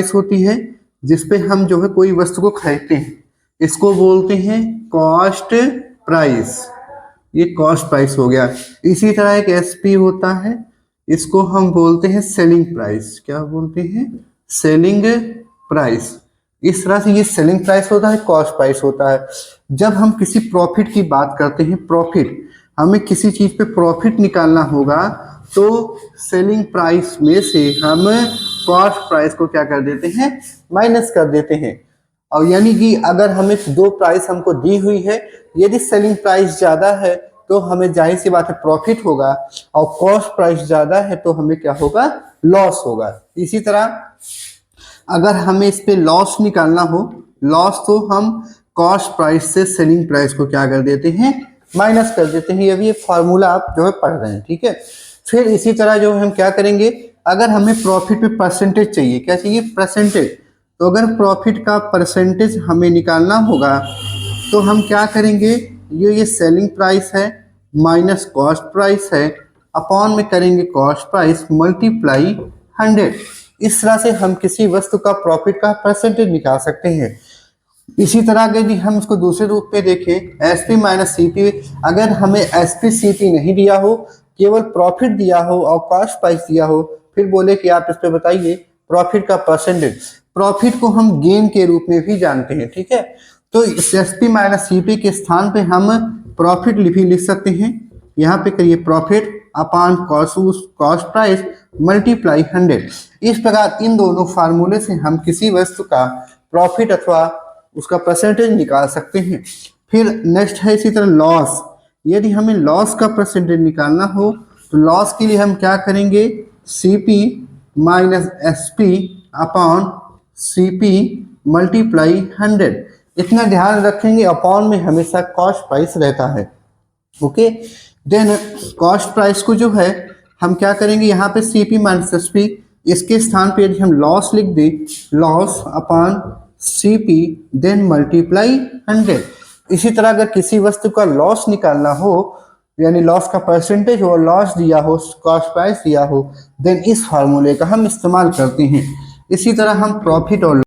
Price होती है जिसपे हम जो है कोई वस्तु को खरीदते हैं, इसको बोलते हैं कॉस्ट प्राइस। ये कॉस्ट प्राइस हो गया। इसी तरह एक एसपी होता है, इसको हम बोलते हैं सेलिंग प्राइस। क्या बोलते हैं? Selling price. इस तरह से ये सेलिंग प्राइस होता है, कॉस्ट प्राइस होता है। जब हम किसी प्रॉफिट की बात करते हैं, प्रॉफिट, हमें किसी चीज पे प्रॉफिट निकालना होगा तो सेलिंग प्राइस में से हम कॉस्ट प्राइस को क्या कर देते हैं? माइनस कर देते हैं। और यानी कि अगर हमें दो प्राइस हमको दी हुई है, यदि सेलिंग प्राइस ज्यादा है तो हमें जाहिर सी बात है प्रॉफिट होगा, और कॉस्ट प्राइस ज्यादा है तो हमें क्या होगा? लॉस होगा। इसी तरह अगर हमें इस पे लॉस निकालना हो, लॉस, तो हम कॉस्ट प्राइस से सेलिंग प्राइस को क्या कर देते हैं? माइनस कर देते हैं। ये भी एक फार्मूला आप जो है पढ़ रहे हैं, ठीक है। फिर इसी तरह जो हम क्या करेंगे, अगर हमें प्रॉफिट पे परसेंटेज चाहिए, क्या चाहिए? परसेंटेज। तो अगर प्रॉफिट का परसेंटेज हमें निकालना होगा तो हम क्या करेंगे, ये सेलिंग प्राइस है माइनस कॉस्ट प्राइस है, अपॉन में करेंगे कॉस्ट प्राइस मल्टीप्लाई 100। इस तरह से हम किसी वस्तु का प्रॉफिट का परसेंटेज निकाल सकते हैं। इसी तरह यदि हम इसको दूसरे रूप में देखें, S P minus C P, अगर हमें एस पी सी पी नहीं दिया हो, केवल प्रॉफिट दिया हो और कॉस्ट प्राइस दिया हो, फिर बोले कि आप इस पे बताइए प्रॉफिट का परसेंटेज। प्रॉफिट को हम गेन के रूप में भी जानते हैं, ठीक है। तो S P minus C P के स्थान पे हम प्रॉफिट भी लिख सकते हैं। यहाँ पे करिए profit upon cost price multiply 100। इस प्रकार इन दोनों फार्मूले से हम किसी वस्तु का प्रॉफिट अथवा उसका परसेंटेज निकाल सकते हैं। फिर नेक्स्ट है इसी तरह लॉस। यदि हमें लॉस का परसेंटेज निकालना हो तो लॉस के लिए हम क्या करेंगे? C P minus S P upon C P multiply 100। इतना ध्यान रखेंगे, अपॉन में हमेशा कॉस्ट प्राइस रहता है। ओके, देन कॉस्ट प्राइस को जो है हम क्या करेंगे, यहाँ पे C P minus S P, इसके स्थान पे यदि हम लॉस लिख दें, loss upon C P then multiply 100। इसी तरह अगर किसी वस्तु का लॉस निकालना हो, यानी लॉस का परसेंटेज हो, लॉस दिया हो, कॉस्ट प्राइस दिया हो, देन इस फार्मूले का हम इस्तेमाल करते हैं। इसी तरह हम प्रॉफिट और